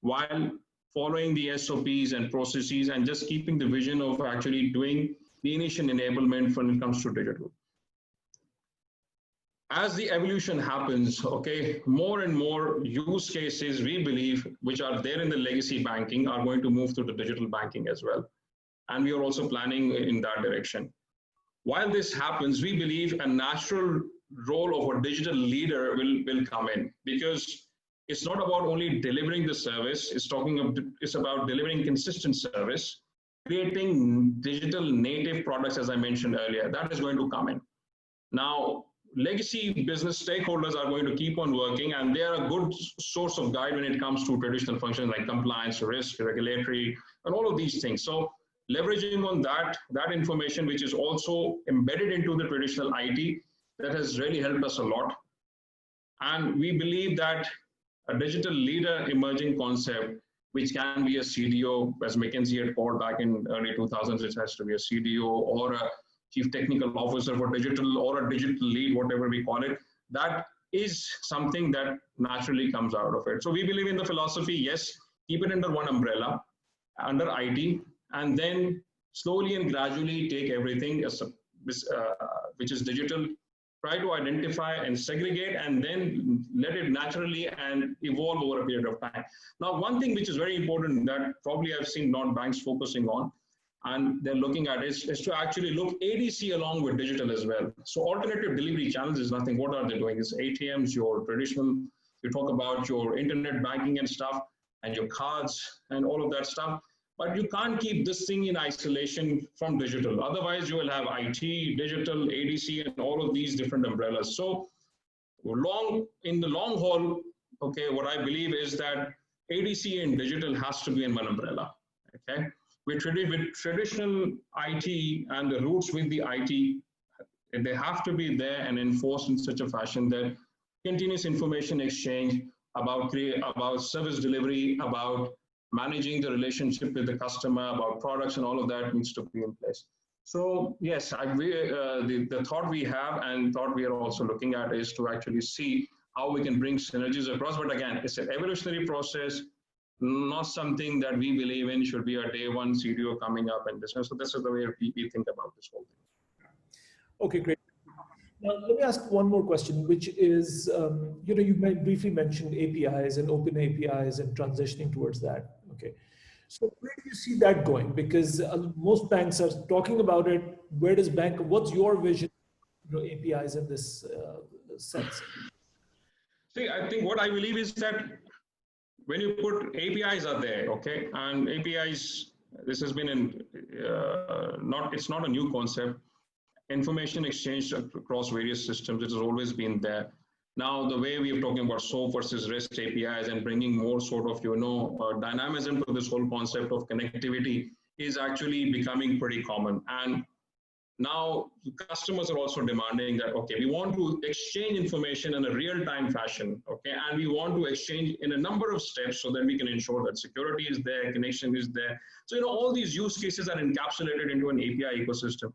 while following the SOPs and processes and just keeping the vision of actually doing the initial enablement when it comes to digital. As the evolution happens, okay, more and more use cases, we believe, which are there in the legacy banking are going to move to the digital banking as well. And we are also planning in that direction. While this happens, we believe a natural role of a digital leader will come in, because it's not about only delivering the service, it's about delivering consistent service, creating digital native products, as I mentioned earlier. That is going to come in. Now, legacy business stakeholders are going to keep on working, and they are a good source of guide when it comes to traditional functions like compliance, risk, regulatory, and all of these things. So leveraging on that information, which is also embedded into the traditional IT, that has really helped us a lot. And we believe that a digital leader emerging concept, which can be a CDO, as McKinsey had called back in early 2000s, it has to be a CDO or a chief technical officer for digital, or a digital lead, whatever we call it, that is something that naturally comes out of it. So we believe in the philosophy, yes, keep it under one umbrella, under IT, and then slowly and gradually take everything which is digital, try to identify and segregate, and then let it naturally and evolve over a period of time. Now, one thing which is very important that probably I've seen non-banks focusing on, and they're looking at is to actually look ADC along with digital as well. So alternative delivery channels is nothing. What are they doing? It's ATMs, your traditional, you talk about your internet banking and stuff, and your cards and all of that stuff. But you can't keep this thing in isolation from digital. Otherwise, you will have IT, digital, ADC, and all of these different umbrellas. So in the long haul, okay, what I believe is that ADC and digital has to be in one umbrella, okay? With traditional IT and the roots with the IT, they have to be there and enforced in such a fashion that continuous information exchange about service delivery, about managing the relationship with the customer, about products and all of that needs to be in place. So yes, the thought we have and thought we are also looking at is to actually see how we can bring synergies across. But again, it's an evolutionary process. not something that we believe in should be a day one CDO coming up and this. So this is the way we think about this whole thing. Okay, great. Now, let me ask one more question, which is, you briefly mentioned APIs and open APIs and transitioning towards that. Okay. So where do you see that going? Because most banks are talking about it. Where does what's your vision, APIs in this sense? See, I think what I believe is that when you put APIs are there, okay, and APIs, this has been it's not a new concept. Information exchange across various systems, it has always been there. Now, the way we are talking about SOAP versus REST APIs and bringing more sort of, dynamism to this whole concept of connectivity is actually becoming pretty common. And now customers are also demanding that, okay, we want to exchange information in a real-time fashion, okay, and we want to exchange in a number of steps so that we can ensure that security is there, connection is there. So, all these use cases are encapsulated into an API ecosystem.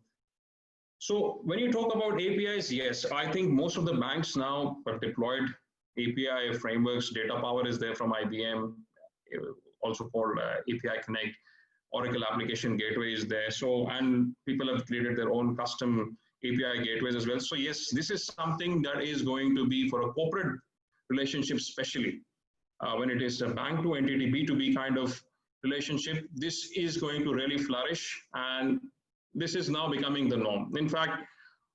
So when you talk about APIs, yes, I think most of the banks now have deployed API frameworks. Data Power is there from IBM, also called API Connect. Oracle Application Gateway is there. So, and people have created their own custom API gateways as well. So yes, this is something that is going to be for a corporate relationship, especially when it is a bank to entity B2B kind of relationship. This is going to really flourish, and this is now becoming the norm. In fact,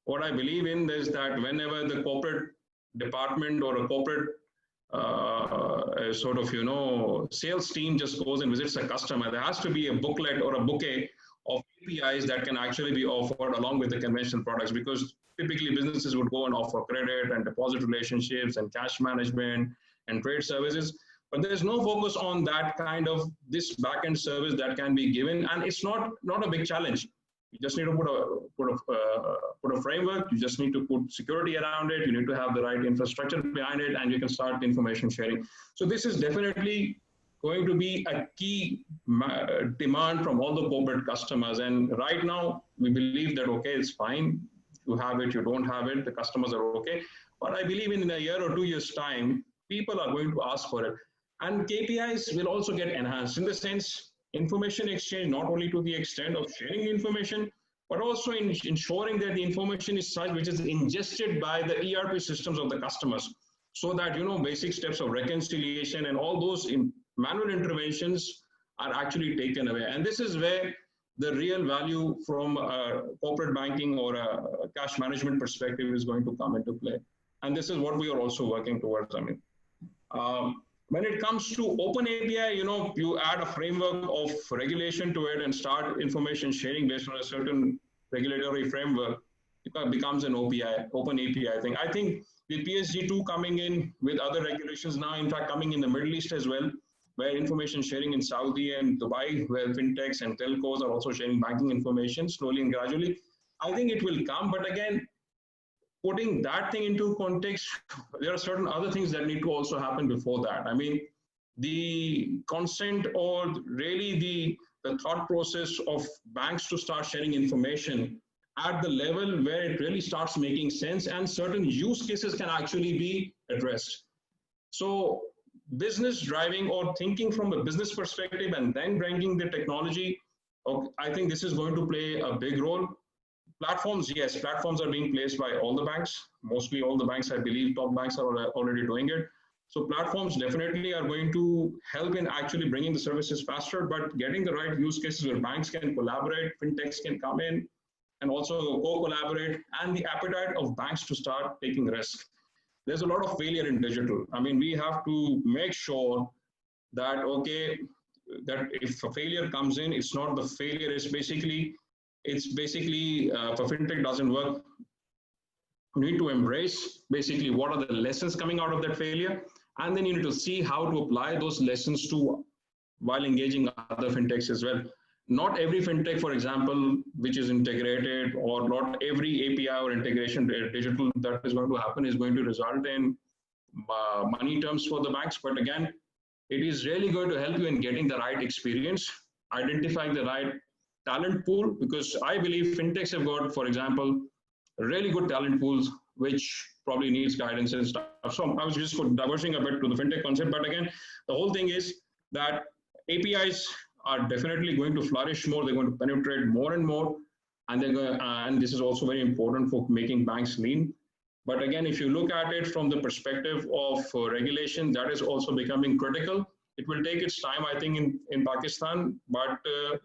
what I believe in is that whenever the corporate department or a corporate sales team just goes and visits a customer, there has to be a booklet or a bouquet of APIs that can actually be offered along with the conventional products, because typically businesses would go and offer credit and deposit relationships and cash management and trade services. But there's no focus on that kind of this backend service that can be given, and it's not a big challenge. You just need to put a framework. You just need to put security around it. You need to have the right infrastructure behind it, and you can start information sharing. So this is definitely going to be a key demand from all the corporate customers. And right now, we believe that, okay, it's fine. You have it, you don't have it. The customers are okay. But I believe in a year or 2 years' time, people are going to ask for it. And KPIs will also get enhanced in the sense, information exchange, not only to the extent of sharing information, but also in ensuring that the information is such which is ingested by the ERP systems of the customers, so that, basic steps of reconciliation and all those manual interventions are actually taken away. And this is where the real value from a corporate banking or a cash management perspective is going to come into play. And this is what we are also working towards. When it comes to open API, you add a framework of regulation to it and start information sharing based on a certain regulatory framework, it becomes an open API thing. I think the PSD2 coming in with other regulations now, in fact, coming in the Middle East as well, where information sharing in Saudi and Dubai, where fintechs and telcos are also sharing banking information slowly and gradually. I think it will come, but again, putting that thing into context, there are certain other things that need to also happen before that. I mean, the consent or really the thought process of banks to start sharing information at the level where it really starts making sense and certain use cases can actually be addressed. So business driving or thinking from a business perspective and then bringing the technology, I think this is going to play a big role. Platforms, yes, platforms are being placed by all the banks. Mostly all the banks, I believe, top banks are already doing it. So platforms definitely are going to help in actually bringing the services faster, but getting the right use cases where banks can collaborate, fintechs can come in and also co-collaborate, and the appetite of banks to start taking risk. There's a lot of failure in digital. I mean, we have to make sure that, okay, that if a failure comes in, it's not the failure, it's basically if a fintech doesn't work, you need to embrace basically what are the lessons coming out of that failure, and then you need to see how to apply those lessons to while engaging other fintechs as well. Not every fintech, for example, which is integrated, or not every API or integration digital that is going to happen is going to result in money terms for the banks. But again, it is really going to help you in getting the right experience, identifying the right talent pool, because I believe fintechs have got, for example, really good talent pools, which probably needs guidance and stuff. So I was just diverging a bit to the fintech concept, but again, the whole thing is that APIs are definitely going to flourish more. They're going to penetrate more and more, and they're going. And this is also very important for making banks lean. But again, if you look at it from the perspective of regulation, that is also becoming critical. It will take its time, I think, in Pakistan, but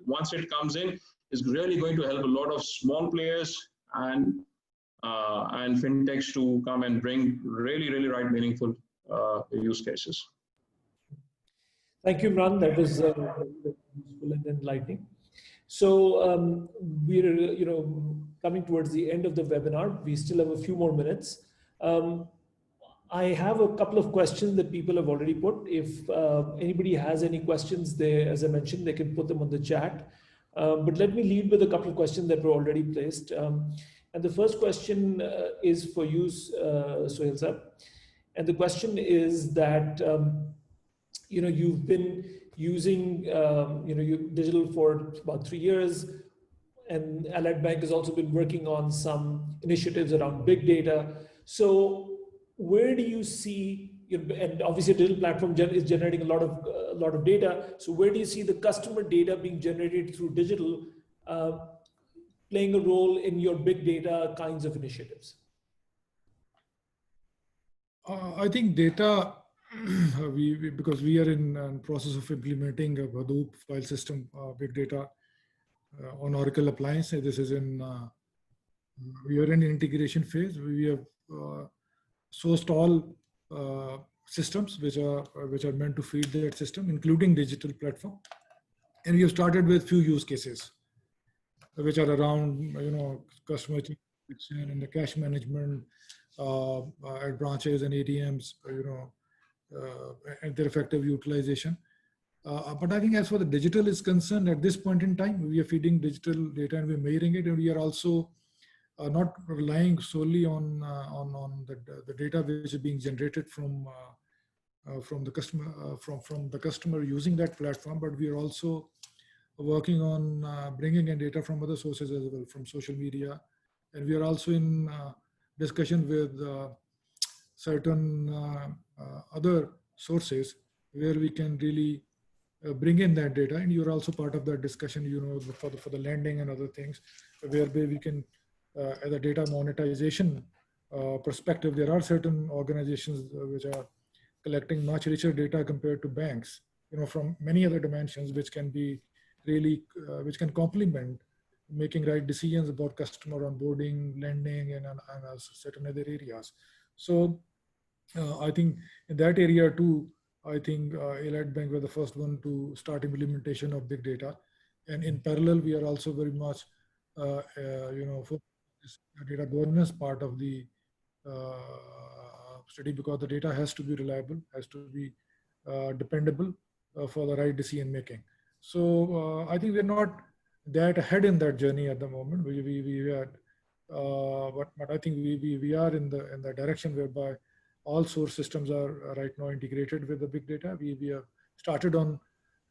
once it comes in, it's really going to help a lot of small players and fintechs to come and bring really, really meaningful use cases. Thank you, Imran. That was useful and enlightening. So we're coming towards the end of the webinar. We still have a few more minutes. I have a couple of questions that people have already put. If anybody has any questions, as I mentioned, they can put them on the chat. But let me lead with a couple of questions that were already placed. And the first question is for you, Sohail sir. And the question is that you've been using digital for about 3 years, and Allied Bank has also been working on some initiatives around big data. So where do you see, and obviously a digital platform is generating a lot of data. So where do you see the customer data being generated through digital playing a role in your big data kinds of initiatives? I think data, because we are in process of implementing a Hadoop file system, big data on Oracle appliance. This is we are in integration phase. We have sourced all systems which are meant to feed that system, including digital platform. And we have started with few use cases, which are around customer transaction and the cash management at branches and ATMs, and their effective utilization. But I think as for the digital is concerned, at this point in time, we are feeding digital data and we're measuring it, and we are also not relying solely on the data which is being generated from the customer using that platform, but we are also working on bringing in data from other sources as well, from social media, and we are also in discussion with certain other sources where we can really bring in that data, and you're also part of that discussion, for the lending and other things, where we can, as a data monetization perspective, there are certain organizations which are collecting much richer data compared to banks, from many other dimensions, which can be really, which can complement making right decisions about customer onboarding, lending, and certain other areas. So I think in that area too, I think Allied Bank were the first one to start implementation of big data. And in parallel, we are also very much, for this data governance part of the study, because the data has to be reliable, has to be dependable for the right decision making. So I think we're not that ahead in that journey at the moment. We had, but I think we are in the direction whereby all source systems are right now integrated with the big data. We have started on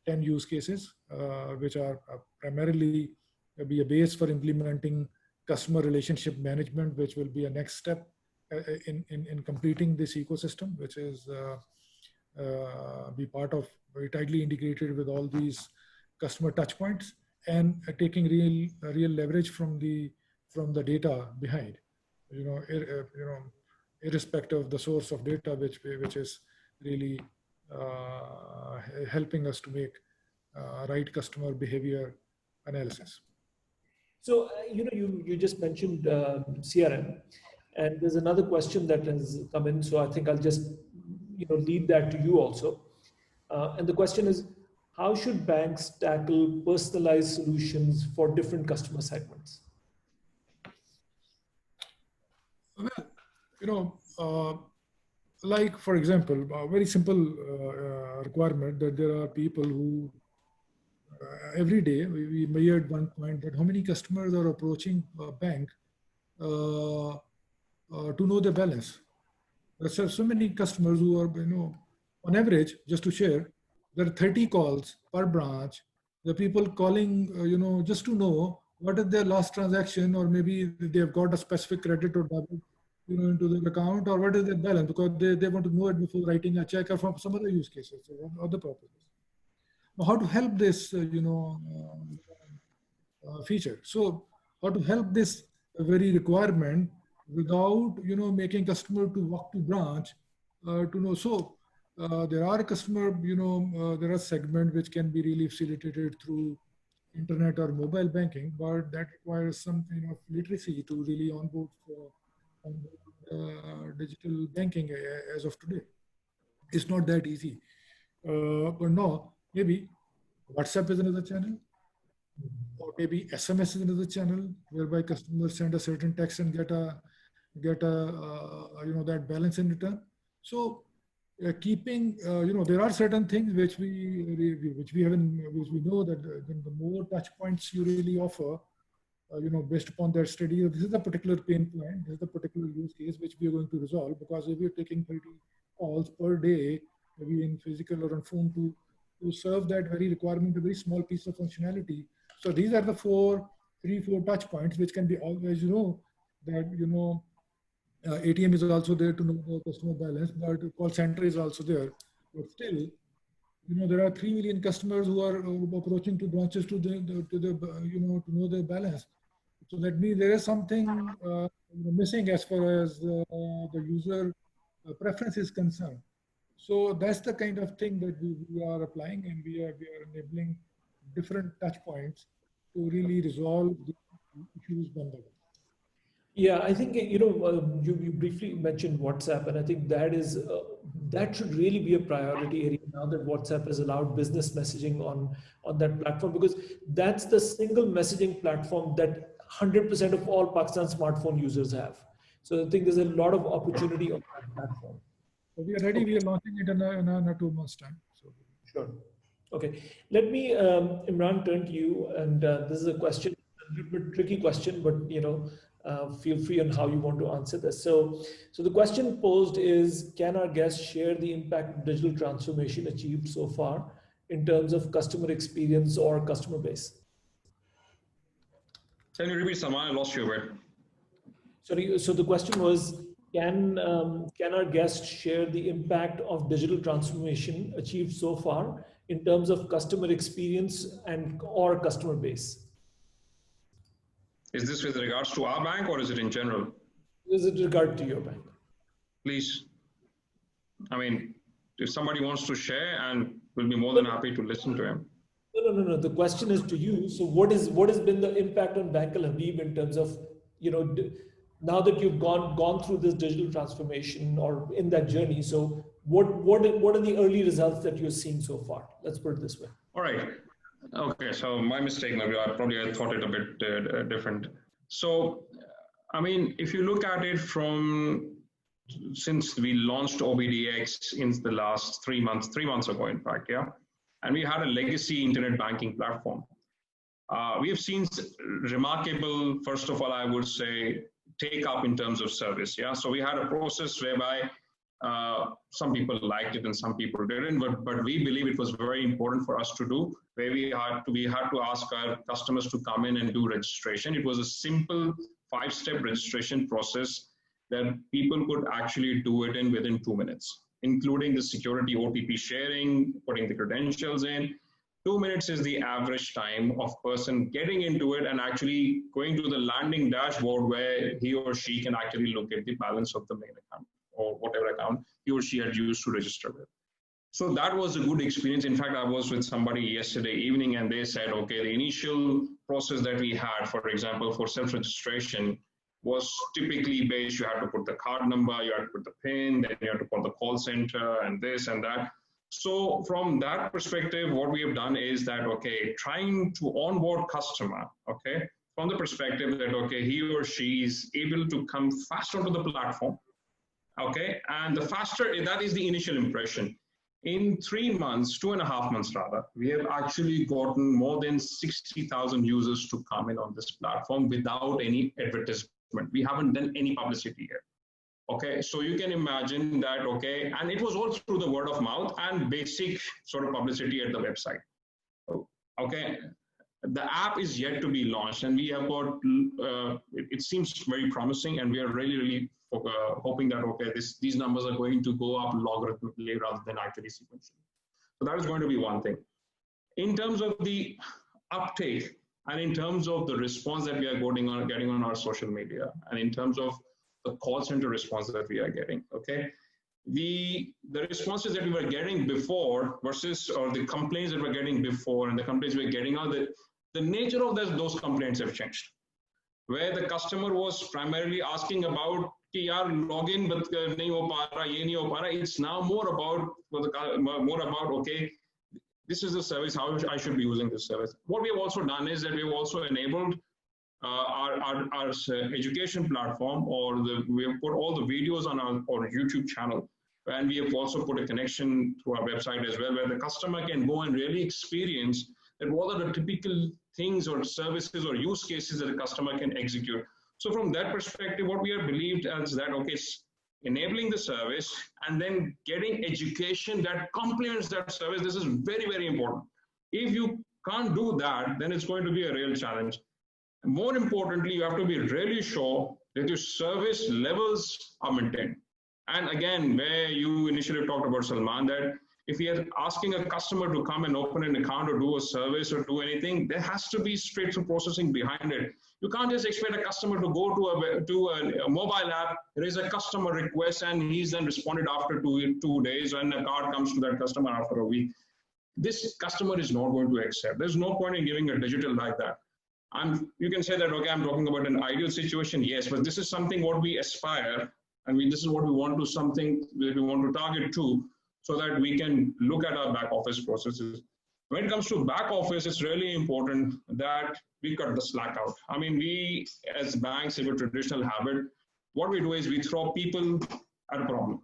10 use cases, which are primarily be a base for implementing customer relationship management, which will be a next step in completing this ecosystem, which is be part of, very tightly integrated with all these customer touch points, and taking real leverage from the data behind, irrespective of the source of data, which is really helping us to make right customer behavior analysis. So you just mentioned CRM, and there's another question that has come in. So I think I'll just lead that to you also. And the question is, how should banks tackle personalized solutions for different customer segments? Well, like for example, a very simple requirement that there are people who every day we measured one point that how many customers are approaching a bank to know their balance. There's so many customers who are, on average, just to share, there are 30 calls per branch. The people calling, just to know what is their last transaction, or maybe they have got a specific credit or debit, into their account, or what is their balance, because they want to know it before writing a check or from some other use cases or other purposes. Now, how to help this, feature? So, how to help this very requirement without, making customer to walk to branch to know. So, there are customer, there are segment which can be really facilitated through internet or mobile banking, but that requires some kind of literacy to really onboard for digital banking as of today. It's not that easy. But no, maybe WhatsApp is another channel, or maybe SMS is another channel whereby customers send a certain text and get a that balance in return. So keeping there are certain things which we haven't which we know that the more touch points you really offer, based upon their study, this is a particular pain point, this is a particular use case which we are going to resolve, because if we're taking 30 calls per day, maybe in physical or on phone to serve that very requirement, a very small piece of functionality. So these are the four touch points which can be always, that, ATM is also there to know the customer balance, but call center is also there. But still, there are 3 million customers who are approaching to branches to to know their balance. So that means there is something missing as far as the user preference is concerned. So that's the kind of thing that we are applying, and we are enabling different touch points to really resolve the issues one by one. Yeah, I think you briefly mentioned WhatsApp, and I think that should really be a priority area now that WhatsApp has allowed business messaging on that platform, because that's the single messaging platform that 100% of all Pakistan smartphone users have. So I think there's a lot of opportunity on that platform. So we are ready. Okay. We are launching it in a 2 months time. So. Sure. Okay. Let me, Imran, turn to you, and this is a question, a little bit tricky question, but feel free on how you want to answer this. So the question posed is, can our guests share the impact of digital transformation achieved so far in terms of customer experience or customer base? Can you repeat, Salman? I lost you a bit. Sorry. So the question was, can our guests share the impact of digital transformation achieved so far in terms of customer experience or customer base? Is this with regards to our bank, or is it in general? Is it regard to your bank? Please. I mean, if somebody wants to share, and we'll be more than happy to listen to him. No. The question is to you. So what has been the impact on Bank Al-Habib in terms of, now that you've gone through this digital transformation or in that journey? So what are the early results that you're seeing so far? Let's put it this way. All right. Okay, so my mistake, maybe I thought it a bit different. So, I mean, if you look at it since we launched OBDX in the last 3 months ago, in fact, yeah, and we had a legacy internet banking platform. We have seen remarkable, first of all, I would say, take up in terms of service, yeah. So we had a process whereby some people liked it and some people didn't, but we believe it was very important for us to do, where we had to ask our customers to come in and do registration. It was a simple 5-step registration process that people could actually do it within 2 minutes, including the security OTP sharing, putting the credentials in. 2 minutes is the average time of person getting into it and actually going to the landing dashboard where he or she can actually look at the balance of the main account or whatever account he or she had used to register with. So that was a good experience. In fact, I was with somebody yesterday evening and they said, okay, the initial process that we had, for example, for self-registration was typically based, you had to put the card number, you had to put the PIN, then you had to call the call center and this and that. So from that perspective, what we have done is that, okay, trying to onboard customer, okay, from the perspective that, okay, he or she is able to come faster onto the platform, okay, and the faster, that is the initial impression. In 3 months, 2.5 months rather, we have actually gotten more than 60,000 users to come in on this platform without any advertisement. We haven't done any publicity here. Okay, so you can imagine that, okay, and it was all through the word of mouth and basic sort of publicity at the website. Okay, the app is yet to be launched, and we have got, it seems very promising, and we are really hoping that, okay, these numbers are going to go up logarithmically rather than actually sequentially. So that is going to be one thing. In terms of the uptake and in terms of the response that we are getting on our social media, and in terms of the call center response that we are getting, okay? The responses that we were getting before versus, or the complaints that we're getting before and the complaints we're getting now, the nature of those complaints have changed. Where the customer was primarily asking about कि यार login but नहीं हो पा रहा, ये नहीं हो पा रहा. It's now more about okay, this is the service, how I should be using this service. What we have also done is that we have also enabled our education platform, or we have put all the videos on our YouTube channel, and we have also put a connection to our website as well, where the customer can go and really experience that what are the typical things or services or use cases that a customer can execute. So from that perspective, what we have believed is that, okay, enabling the service and then getting education that complements that service, this is very, very important. If you can't do that, then it's going to be a real challenge. More importantly, you have to be really sure that your service levels are maintained. And again, where you initially talked about, Salman, that if you're asking a customer to come and open an account or do a service or do anything, there has to be straight-through processing behind it. You can't just expect a customer to go to a mobile app, raise a customer request, and he's then responded after two days, and a card comes to that customer after a week. This customer is not going to accept. There's no point in giving a digital like that. You can say that, okay, I'm talking about an ideal situation, yes, but this is something what we aspire, and this is what we want to, something that we want to target to, so that we can look at our back office processes. When it comes to back office, it's really important that we cut the slack out. I mean, we as banks have a traditional habit. What we do is we throw people at a problem.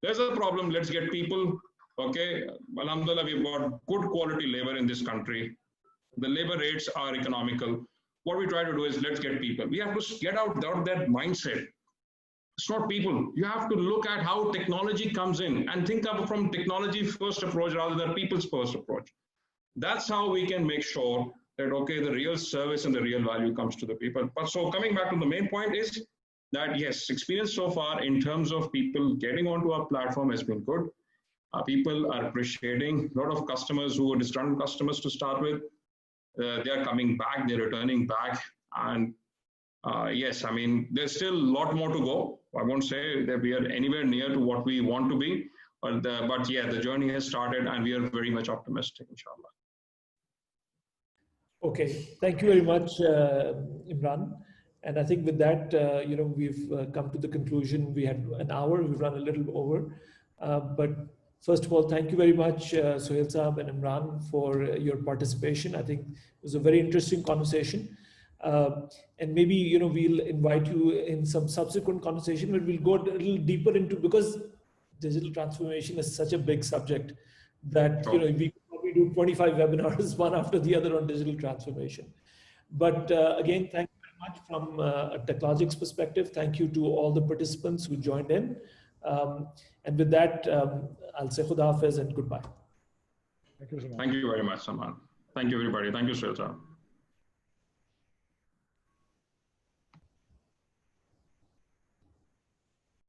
There's a problem, let's get people. Okay, alhamdulillah, we've got good quality labor in this country. The labor rates are economical. What we try to do is let's get people. We have to get out that mindset. It's not people. You have to look at how technology comes in and think of from technology first approach rather than people's first approach. That's how we can make sure that, okay, the real service and the real value comes to the people. But so coming back to the main point is that, yes, experience so far in terms of people getting onto our platform has been good. People are appreciating. A lot of customers who were disgruntled customers to start with, they are coming back, they're returning back. And yes, I mean, there's still a lot more to go. I won't say that we are anywhere near to what we want to be, but yeah, the journey has started and we are very much optimistic, inshallah. Okay, thank you very much, Imran. And I think with that, we've come to the conclusion. We had an hour, we've run a little over. But first of all, thank you very much, Sohail Saab and Imran, for your participation. I think it was a very interesting conversation. And maybe, we'll invite you in some subsequent conversation where we'll go a little deeper into, because digital transformation is such a big subject that, Sure. we could probably do 25 webinars, one after the other on digital transformation. But again, thank you very much from a TechLogic's perspective. Thank you to all the participants who joined in. And with that, I'll say Khuda Hafiz and goodbye. Thank you so much. Thank you very much, Salman. Thank you, everybody. Thank you, Sohail Saab.